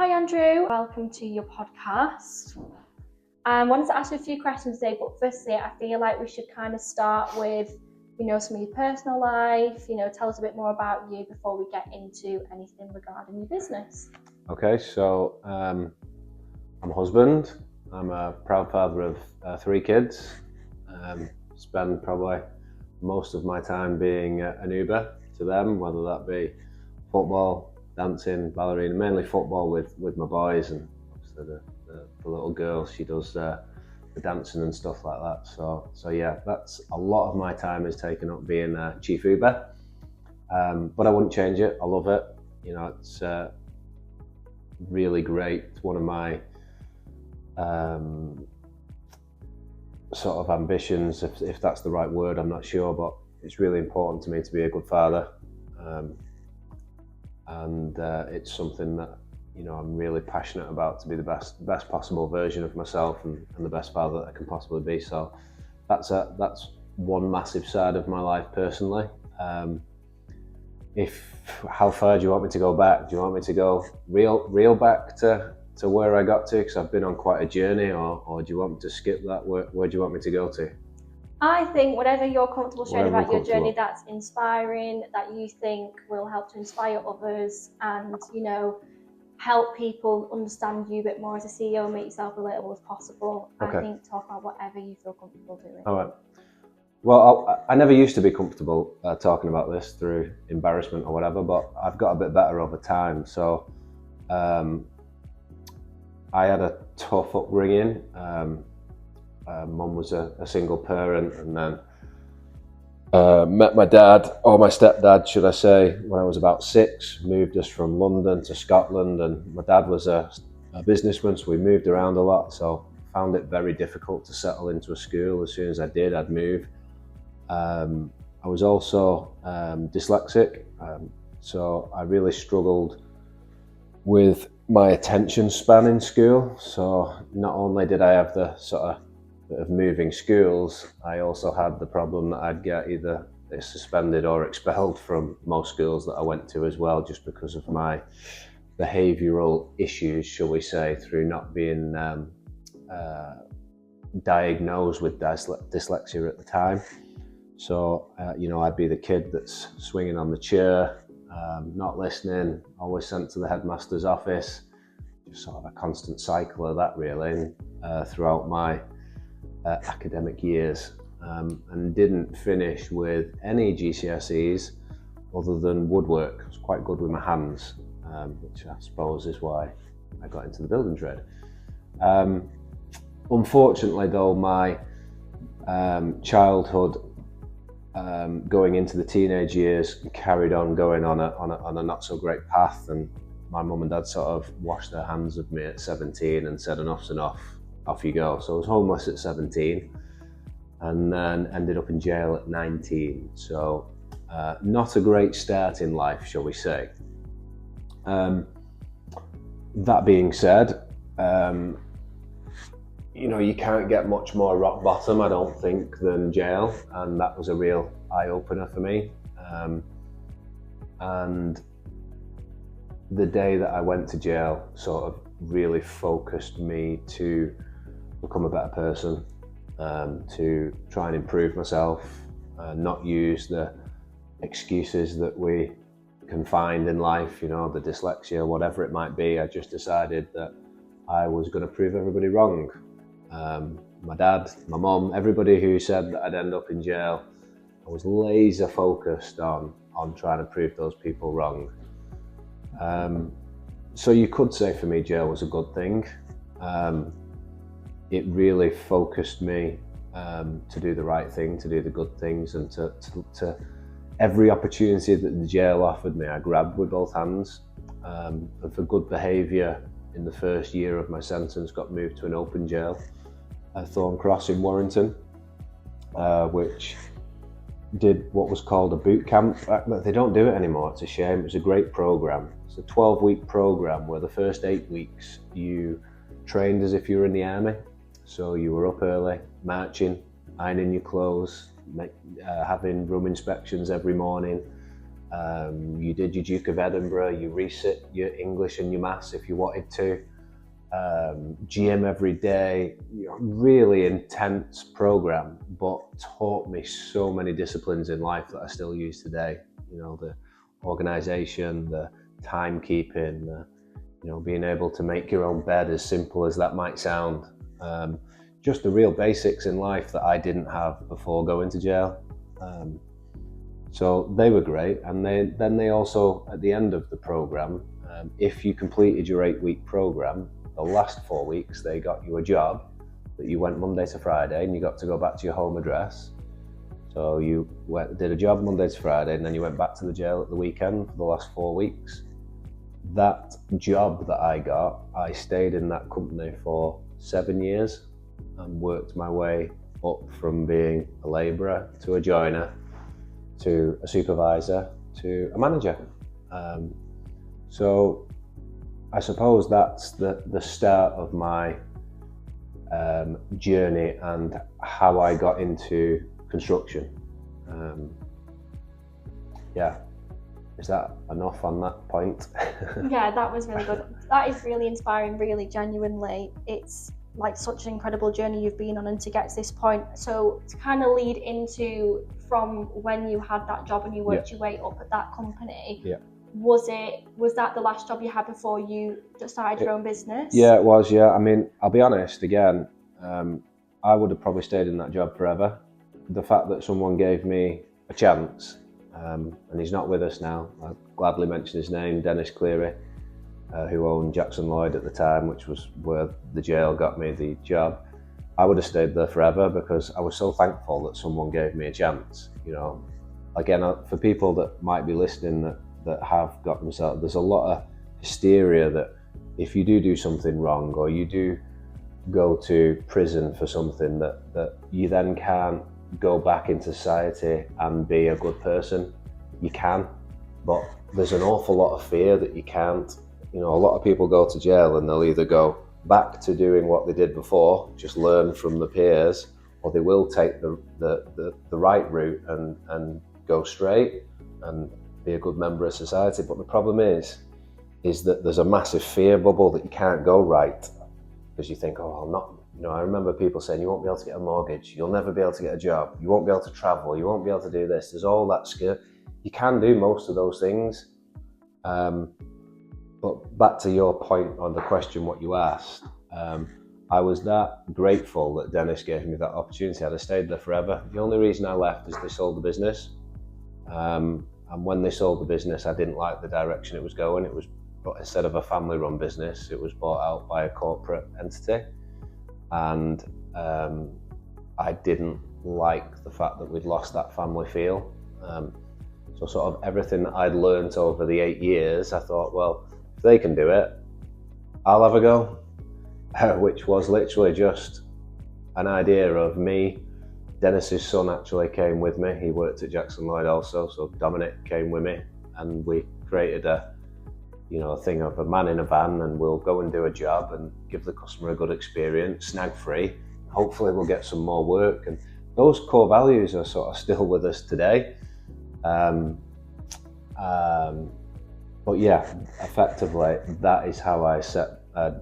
Hi Andrew, welcome to your podcast. I wanted to ask you a few questions today, but firstly, I feel like we should kind of start with, some of your personal life, tell us a bit more about you before we get into anything regarding your business. Okay, so I'm a husband. I'm a proud father of 3 kids. Spend probably most of my time being an Uber to them, whether that be football, dancing, ballerina, mainly football with my boys, and obviously the little girl, she does the dancing and stuff like that. So yeah, that's a lot of my time is taken up being chief Uber. But I wouldn't change it. I love it. It's really great. It's one of my sort of ambitions, if that's the right word, I'm not sure, but it's really important to me to be a good father, and it's something that I'm really passionate about, to be the best possible version of myself and the best father that I can possibly be. So that's one massive side of my life personally. How far do you want me to go back? Do you want me to go real back to where I got to? Because I've been on quite a journey, or do you want me to skip that? Where do you want me to go to? I think whatever you're comfortable sharing about your journey that's inspiring, that you think will help to inspire others and, help people understand you a bit more as a CEO, make yourself relatable as possible. Okay. I think talk about whatever you feel comfortable doing. All right. Well, I never used to be comfortable talking about this through embarrassment or whatever, but I've got a bit better over time. So I had a tough upbringing. Mum was a single parent, and then met my dad, or my stepdad should I say, when I was about 6. Moved us from London to Scotland, and my dad was a businessman, so we moved around a lot. So found it very difficult to settle into a school. As soon as I did, I'd move. I was also dyslexic, so I really struggled with my attention span in school. So not only did I have the sort of bit of moving schools, I also had the problem that I'd get either suspended or expelled from most schools that I went to as well, just because of my behavioural issues, shall we say, through not being diagnosed with dyslexia at the time. So, I'd be the kid that's swinging on the chair, not listening, always sent to the headmaster's office, just sort of a constant cycle of that really, throughout my academic years, and didn't finish with any GCSEs other than woodwork. I was quite good with my hands, which I suppose is why I got into the building trade. Unfortunately though, my childhood, going into the teenage years, carried on going on a not so great path, and my mum and dad sort of washed their hands of me at 17 and said enough's enough, off you go. So I was homeless at 17, and then ended up in jail at 19. So not a great start in life, shall we say. That being said, you can't get much more rock bottom, I don't think, than jail, and that was a real eye-opener for me. And the day that I went to jail sort of really focused me to become a better person, to try and improve myself, not use the excuses that we can find in life, the dyslexia, whatever it might be. I just decided that I was going to prove everybody wrong. My dad, my mum, everybody who said that I'd end up in jail, I was laser focused on trying to prove those people wrong. So you could say for me jail was a good thing. It really focused me to do the right thing, to do the good things, and to every opportunity that the jail offered me, I grabbed with both hands. And for good behaviour, in the first year of my sentence, got moved to an open jail at Thorncross in Warrington, which did what was called a boot camp. They don't do it anymore, it's a shame. It was a great program. It's a 12-week program where the first 8 weeks you trained as if you were in the army. So you were up early, marching, ironing your clothes, having room inspections every morning, You did your Duke of Edinburgh, you resit your English and your maths if you wanted to. Gym every day, really intense program, but taught me so many disciplines in life that I still use today. The organization, the timekeeping, being able to make your own bed, as simple as that might sound. Just the real basics in life that I didn't have before going to jail. So they were great. And then they also, at the end of the program, if you completed your 8-week program, the last 4 weeks, they got you a job that you went Monday to Friday and you got to go back to your home address. So you did a job Monday to Friday and then you went back to the jail at the weekend for the last 4 weeks. That job that I got, I stayed in that company for 7 years and worked my way up from being a labourer to a joiner to a supervisor to a manager. So I suppose that's the start of my journey and how I got into construction. Is that enough on that point? Yeah, that was really good. That is really inspiring, really genuinely. It's like such an incredible journey you've been on, and to get to this point. So to kind of lead into from when you had that job and you worked your way up at that company, was that the last job you had before you started your own business? Yeah, it was, yeah. I mean, I'll be honest, again, I would have probably stayed in that job forever. The fact that someone gave me a chance, and he's not with us now, I'll gladly mention his name, Dennis Cleary, who owned Jackson Lloyd at the time, which was where the jail got me the job. I would have stayed there forever because I was so thankful that someone gave me a chance. Again, for people that might be listening that have got themselves, there's a lot of hysteria that if you do something wrong or you do go to prison for something that you then can't go back into society and be a good person. You can, but there's an awful lot of fear that you can't. A lot of people go to jail and they'll either go back to doing what they did before, just learn from the peers, or they will take the right route and go straight and be a good member of society. But the problem is that there's a massive fear bubble that you can't go right because you think, oh, I'm not. I remember people saying, you won't be able to get a mortgage, you'll never be able to get a job, you won't be able to travel, you won't be able to do this. There's all that skill. You can do most of those things. But back to your point on the question, what you asked, I was that grateful that Dennis gave me that opportunity. I'd have stayed there forever. The only reason I left is they sold the business. And when they sold the business, I didn't like the direction it was going. It was, instead of a family-run business, it was bought out by a corporate entity. And I didn't like the fact that we'd lost that family feel. So sort of everything that I'd learned over the 8 years, I thought, well, if they can do it, I'll have a go. Which was literally just an idea of me. Dennis's son actually came with me. He worked at Jackson Lloyd also, so Dominic came with me, and we created a thing of a man in a van, and we'll go and do a job and give the customer a good experience, snag free. Hopefully we'll get some more work, and those core values are sort of still with us today. But yeah, effectively that is how I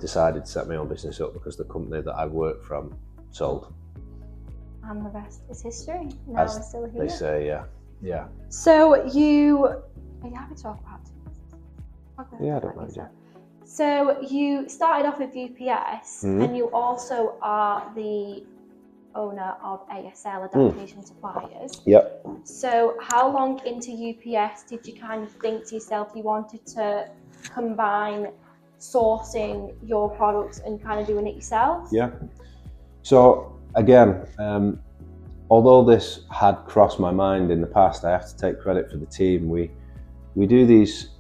decided to set my own business up, because the company that I worked from sold. And the rest is history. Now we're still here. They say, yeah. So are you happy to talk about it? Okay. Yeah, I don't mind. Yeah. So you started off with UPS, and you also are the owner of ASL, Adaptation Suppliers. Yep. So how long into UPS did you kind of think to yourself you wanted to combine sourcing your products and kind of doing it yourself? Yeah. So again, although this had crossed my mind in the past, I have to take credit for the team. We do these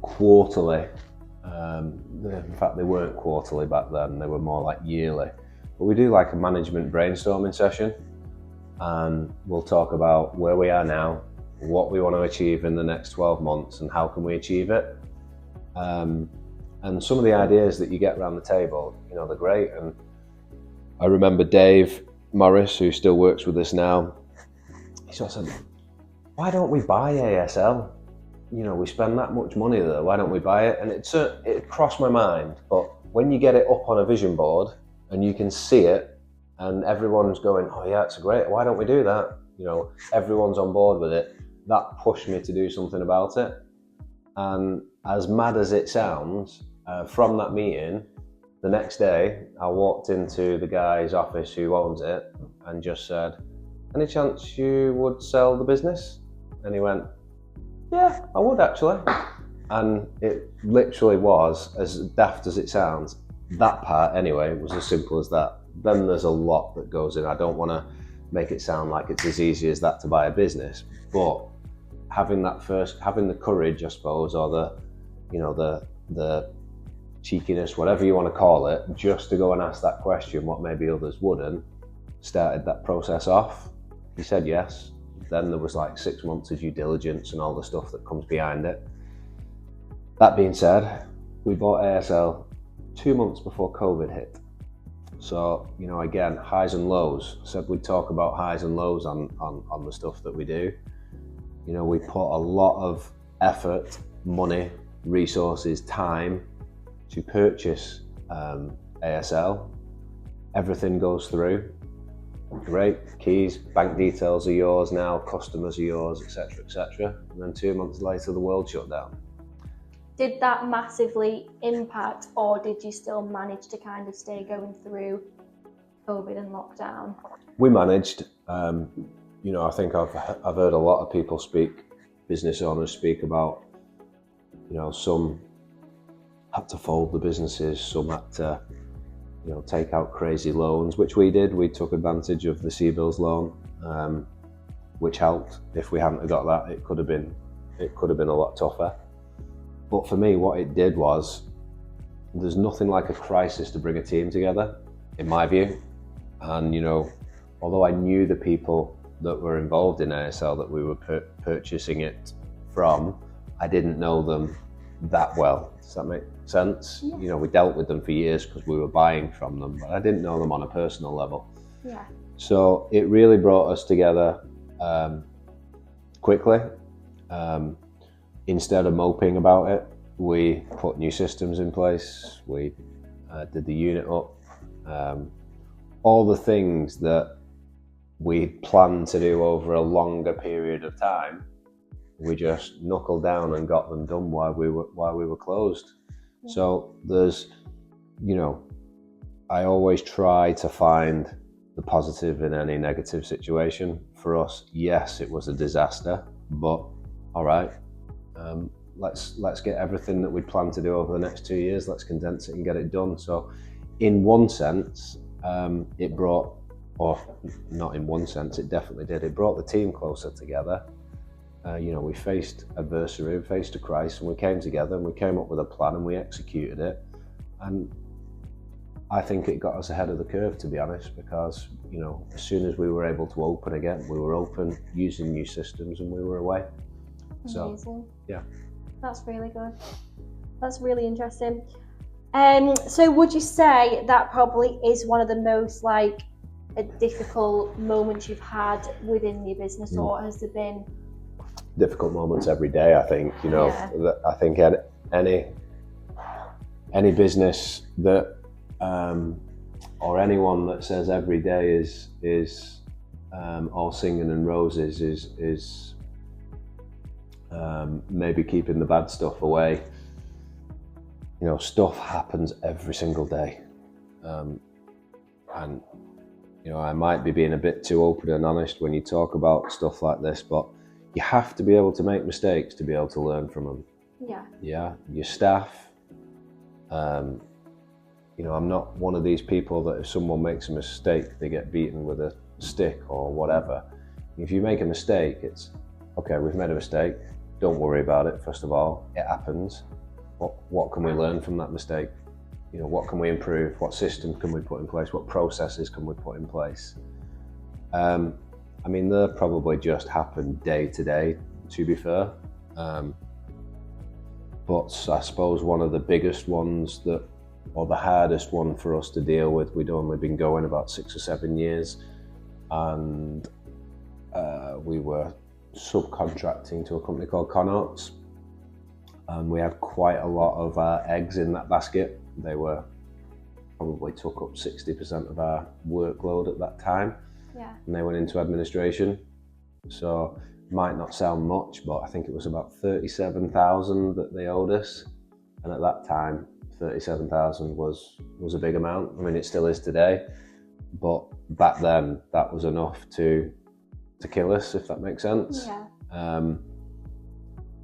quarterly. In fact, they weren't quarterly back then, they were more like yearly. But we do like a management brainstorming session, and we'll talk about where we are now, what we want to achieve in the next 12 months, and how can we achieve it. And some of the ideas that you get around the table, they're great. And I remember Dave Morris, who still works with us now, he sort of said, why don't we buy ASL? You know, we spend that much money there, why don't we buy it? And it crossed my mind, but when you get it up on a vision board and you can see it and everyone's going, oh yeah, it's great, why don't we do that? You know, everyone's on board with it. That pushed me to do something about it. And as mad as it sounds, from that meeting, the next day, I walked into the guy's office who owns it and just said, any chance you would sell the business? And he went, yeah, I would actually. And it literally was, as daft as it sounds, that part anyway was as simple as that. Then there's a lot that goes in. I don't want to make it sound like it's as easy as that to buy a business, but having the courage, I suppose, or the cheekiness, whatever you want to call it, just to go and ask that question, what maybe others wouldn't, started that process off. He said yes. Then there was like 6 months of due diligence and all the stuff that comes behind it. That being said, we bought ASL 2 months before COVID hit. So, you know, again, highs and lows. Said we'd talk about highs and lows on the stuff that we do. You know, we put a lot of effort, money, resources, time to purchase ASL. Everything goes through. Great, keys, bank details are yours now, customers are yours, etc., etc. And then 2 months later, the world shut down. Did that massively impact, or did you still manage to kind of stay going through COVID and lockdown? We managed. You know, I think I've heard a lot of people business owners speak about, you know, some had to fold the businesses, some had to, you know, take out crazy loans, which we did. We took advantage of the CBILS loan, which helped. If we hadn't got that, it could have been a lot tougher. But for me, what it did was, there's nothing like a crisis to bring a team together, in my view. And, you know, although I knew the people that were involved in ASL that we were purchasing it from, I didn't know them that well. Does that make sense? Yeah. You know, we dealt with them for years because we were buying from them, but I didn't know them on a personal level. Yeah. So it really brought us together quickly. Instead of moping about it, we put new systems in place. We did the unit up. All the things that we planned to do over a longer period of time, we just knuckled down and got them done while we were closed. Yeah. So there's, you know, I always try to find the positive in any negative situation. For us, yes, it was a disaster, but all right, let's get everything that we plan to do over the next 2 years, let's condense it and get it done. So in one sense, it brought, or not in one sense, it definitely did, it brought the team closer together. You know, we faced adversity, we faced a crisis, and we came together and we came up with a plan and we executed it. And I think it got us ahead of the curve, to be honest, because, you know, as soon as we were able to open again, we were open using new systems and we were away. Amazing. So, yeah. That's really good. That's really interesting. So would you say that probably is one of the most like difficult moments you've had within your business, or has there been difficult moments every day? I think, you know, yeah. I think any business that or anyone that says every day is all singing and roses is maybe keeping the bad stuff away. You know, stuff happens every single day, and you know, I might be being a bit too open and honest when you talk about stuff like this, but you have to be able to make mistakes to be able to learn from them. Yeah, your staff. You know, I'm not one of these people that if someone makes a mistake, they get beaten with a stick or whatever. If you make a mistake, it's okay, we've made a mistake. Don't worry about it, first of all. It happens. What can we learn from that mistake? You know, what can we improve? What systems can we put in place? What processes can we put in place? I mean, they probably just happen day to day, to be fair. But I suppose one of the biggest ones or the hardest one for us to deal with, we'd only been going about 6 or 7 years, and we were subcontracting to a company called Connaughts, and we had quite a lot of eggs in that basket. They were probably took up 60% of our workload at that time. Yeah. And they went into administration. So might not sound much, but I think it was about 37,000 that they owed us. And at that time, 37,000 was a big amount. I mean, it still is today, but back then that was enough to kill us, if that makes sense. Yeah.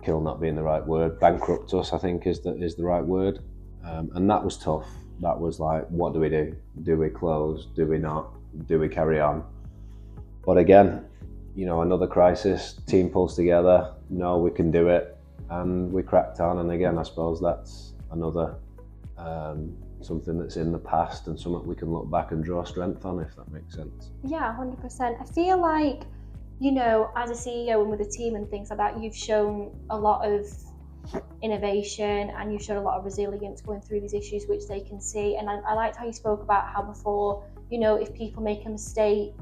Kill not being the right word, bankrupt us, I think is the right word. And that was tough. That was like, what do we do? Do we close? Do we not? Do we carry on? But again, you know, another crisis, team pulls together, no, we can do it, and we cracked on. And again, I suppose that's another something that's in the past and something we can look back and draw strength on, if that makes sense. Yeah, 100%. I feel like, you know, as a CEO and with a team and things like that, you've shown a lot of innovation and you've shown a lot of resilience going through these issues, which they can see. And I liked how you spoke about how before, you know, if people make a mistake,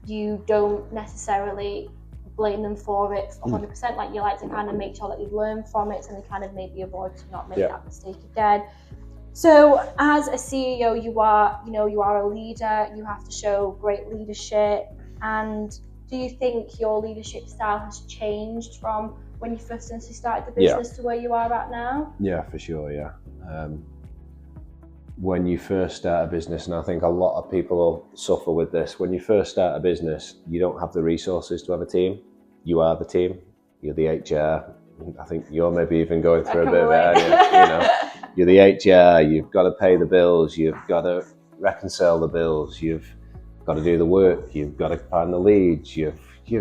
you don't necessarily blame them for it 100%. Like, you like to kind of make sure that you've learned from it and they kind of maybe avoid to not make that mistake again. So as a CEO, you are a leader, you have to show great leadership. And do you think your leadership style has changed from when you first started the business to where you are at now? Yeah, for sure, yeah. When you first start a business, and I think a lot of people suffer with this, when you first start a business, you don't have the resources to have a team. You are the team, you're the HR. I think you're maybe even going through a bit of it, you know. You're the HR, you've got to pay the bills, you've got to reconcile the bills, you've got to do the work, you've got to find the leads, you've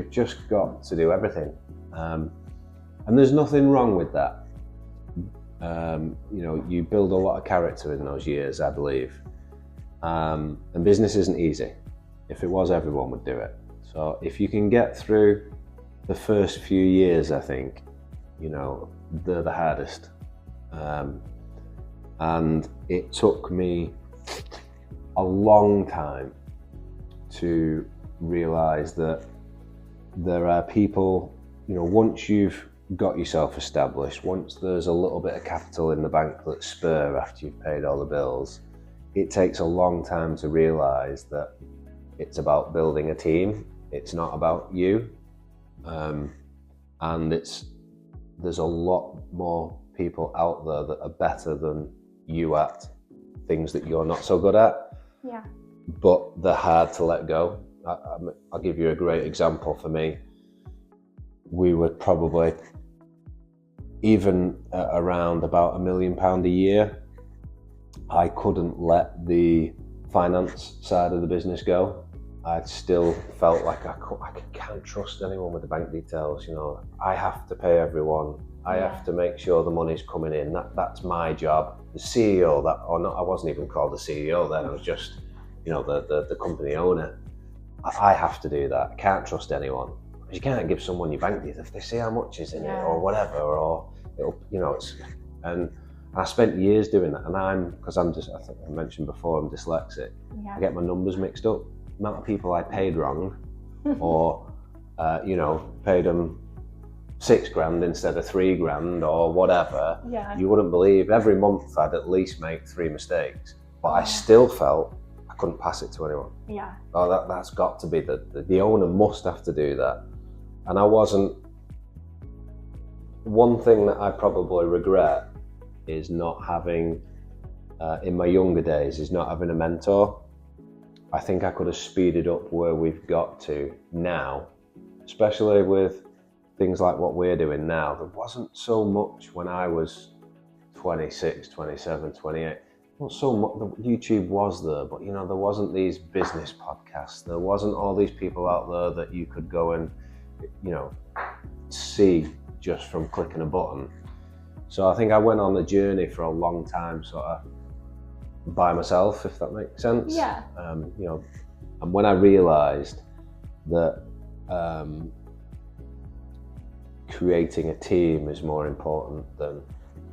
just got to do everything. And there's nothing wrong with that. You know, you build a lot of character in those years, I believe. And business isn't easy. If it was, everyone would do it. So if you can get through the first few years, I think, you know, they're the hardest. And it took me a long time to realize that there are people, you know, once you've got yourself established, once there's a little bit of capital in the bank that's spare after you've paid all the bills, it takes a long time to realize that it's about building a team. It's not about you. And there's a lot more people out there that are better than you at things that you're not so good at. Yeah. But they're hard to let go. I'll give you a great example. For me, we were probably even around about £1 million a year. I couldn't let the finance side of the business go. I still felt like I can't trust anyone with the bank details. You know, I have to pay everyone. I have to make sure the money's coming in. That's my job. The CEO, I wasn't even called the CEO then. I was just, you know, the company owner. I have to do that. I can't trust anyone. You can't give someone your bank details if they see how much is in it or whatever, or it'll, you know, and I spent years doing that. And I think I mentioned before, I'm dyslexic. I get my numbers mixed up. The amount of people I paid wrong, or you know, paid them $6,000 instead of $3,000 or whatever. You wouldn't believe, every month I'd at least make 3 mistakes, but I still felt I couldn't pass it to anyone. Oh, that's got to be the owner must have to do that. And I wasn't. One thing that I probably regret is not having, in my younger days, is not having a mentor. I think I could have speeded up where we've got to now, especially with things like what we're doing now. There wasn't so much when I was 26, 27, 28. Not so much. YouTube was there, but you know, there wasn't these business podcasts. There wasn't all these people out there that you could go and, you know, see just from clicking a button. So I think I went on the journey for a long time, sort of by myself, if that makes sense. Yeah. You know, and when I realised that creating a team is more important than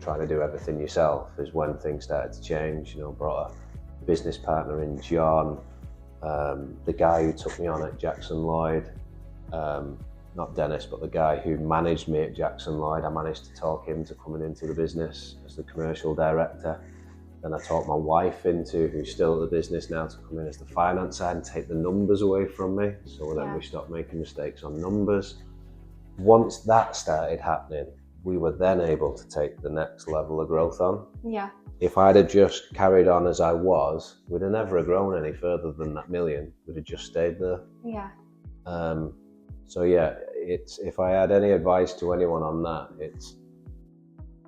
trying to do everything yourself, is when things started to change. You know, brought a business partner in, John, the guy who took me on at Jackson Lloyd, not Dennis, but the guy who managed me at Jackson Lloyd, I managed to talk him to coming into the business as the commercial director. Then I talked my wife into, who's still at the business now, to come in as the finance side and take the numbers away from me. So then we stopped making mistakes on numbers. Once that started happening, we were then able to take the next level of growth on. Yeah. If I'd have just carried on as I was, we'd have never grown any further than that million. We'd have just stayed there. Yeah. So yeah, it's, if I had any advice to anyone on that, it's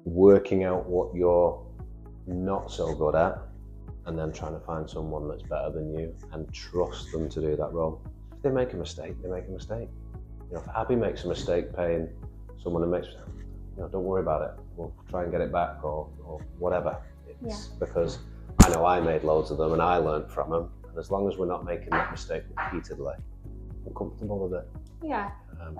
working out what you're not so good at, and then trying to find someone that's better than you and trust them to do that role. If they make a mistake, they make a mistake. You know, if Abby makes a mistake paying someone who makes, you know, don't worry about it. We'll try and get it back or whatever. It's because I know I made loads of them and I learned from them. And as long as we're not making that mistake repeatedly, I'm comfortable with it. Yeah.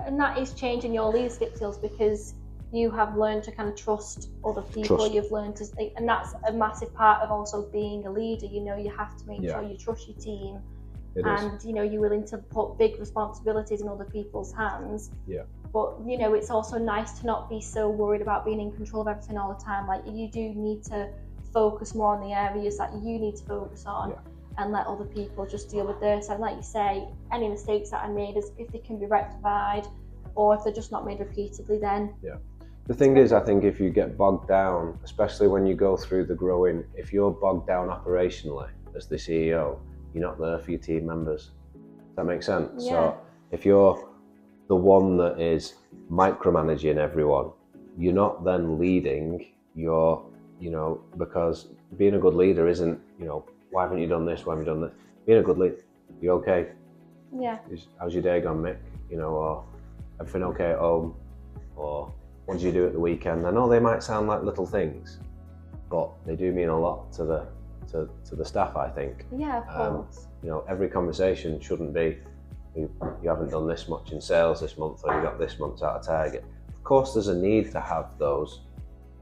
And that is changing your leadership skills, because you have learned to kind of trust other people. You've learned to think, and that's a massive part of also being a leader. You know, you have to make sure you trust your team. You know, you're willing to put big responsibilities in other people's hands. Yeah. But, you know, it's also nice to not be so worried about being in control of everything all the time. Like, you do need to focus more on the areas that you need to focus on, and let other people just deal with their side. Like you say, any mistakes that are made, if they can be rectified, or if they're just not made repeatedly, then the thing is, I think if you get bogged down, especially when you go through the growing, if you're bogged down operationally as the CEO, you're not there for your team members. Does that make sense? So if you're the one that is micromanaging everyone, you're not then leading. You're, you know, because being a good leader isn't, you know, why haven't you done this? Why haven't you done this? Being a good leader, you okay? Yeah. How's your day gone, Mick? You know, or everything okay at home? Or what do you do at the weekend? I know they might sound like little things, but they do mean a lot to the staff, I think. Yeah, of course. You know, every conversation shouldn't be, you haven't done this much in sales this month, or you got this month's out of target. Of course, there's a need to have those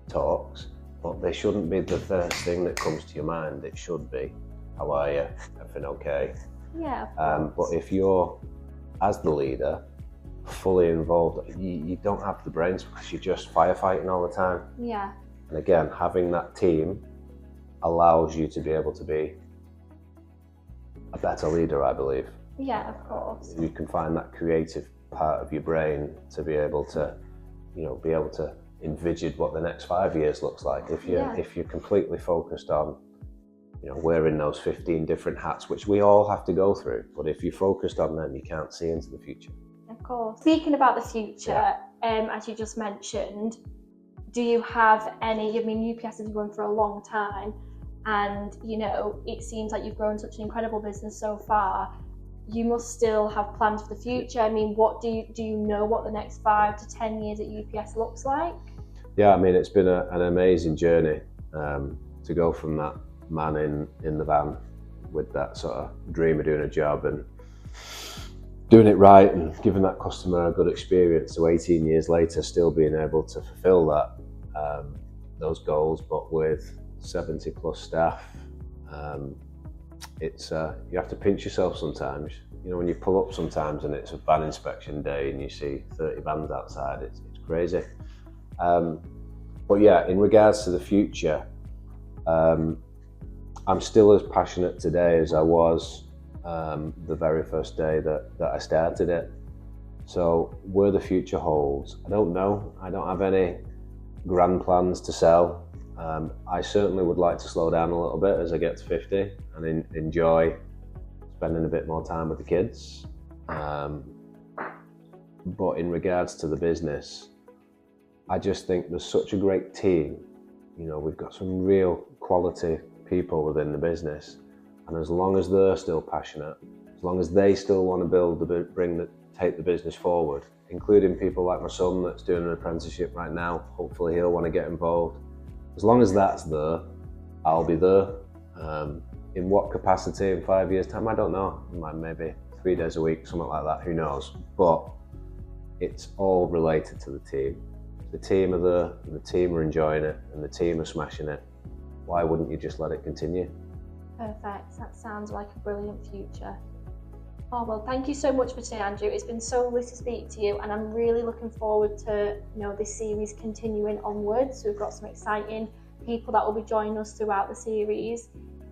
talks, but they shouldn't be the first thing that comes to your mind. It should be, how are you? Everything okay? Yeah, of course. But if you're, as the leader, fully involved, you don't have the brains, because you're just firefighting all the time. Yeah. And again, having that team allows you to be able to be a better leader, I believe. Yeah, of course. You can find that creative part of your brain to be able to, you know, be able to envisage what the next 5 years looks like. If you're completely focused on, you know, wearing those 15 different hats, which we all have to go through, but if you're focused on them, you can't see into the future. Of course. Speaking about the future, as you just mentioned, do you have any, I mean, UPS has been going for a long time, and, you know, it seems like you've grown such an incredible business so far. You must still have plans for the future. I mean, what do you know what the next 5 to 10 years at UPS looks like? Yeah, I mean, it's been an amazing journey to go from that man in the van with that sort of dream of doing a job and doing it right and giving that customer a good experience, to 18 years later still being able to fulfill that those goals, but with 70 plus staff. It's you have to pinch yourself sometimes. You know, when you pull up sometimes and it's a van inspection day and you see 30 vans outside, it's crazy. But yeah, in regards to the future, I'm still as passionate today as I was the very first day that I started it. So where the future holds, I don't know. I don't have any grand plans to sell. I certainly would like to slow down a little bit as I get to 50 and enjoy spending a bit more time with the kids. But in regards to the business, I just think there's such a great team. You know, we've got some real quality people within the business, and as long as they're still passionate, as long as they still want to take the business forward, including people like my son that's doing an apprenticeship right now, hopefully he'll want to get involved. As long as that's there, I'll be there. In what capacity in 5 years' time, I don't know. Maybe 3 days a week, something like that, who knows? But it's all related to the team. The team are there, and the team are enjoying it, and the team are smashing it. Why wouldn't you just let it continue? Perfect. That sounds like a brilliant future. Oh, well, thank you so much for today, Andrew. It's been so lovely to speak to you, and I'm really looking forward to, this series continuing onwards. We've got some exciting people that will be joining us throughout the series.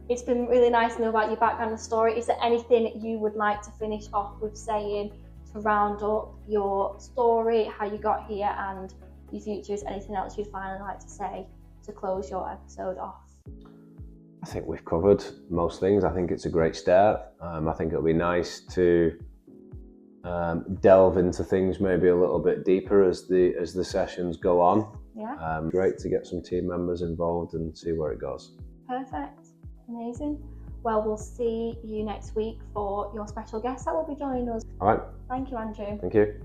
It's been really nice to know about your background and story. Is there anything you would like to finish off with saying to round up your story, how you got here, and your future? Is anything else you'd finally like to say to close your episode off? I think we've covered most things. I think it's a great start. I think it'll be nice to delve into things maybe a little bit deeper as the sessions go on. Yeah. Great to get some team members involved and see where it goes. Perfect. Amazing. Well, we'll see you next week for your special guest that will be joining us. All right. Thank you, Andrew. Thank you.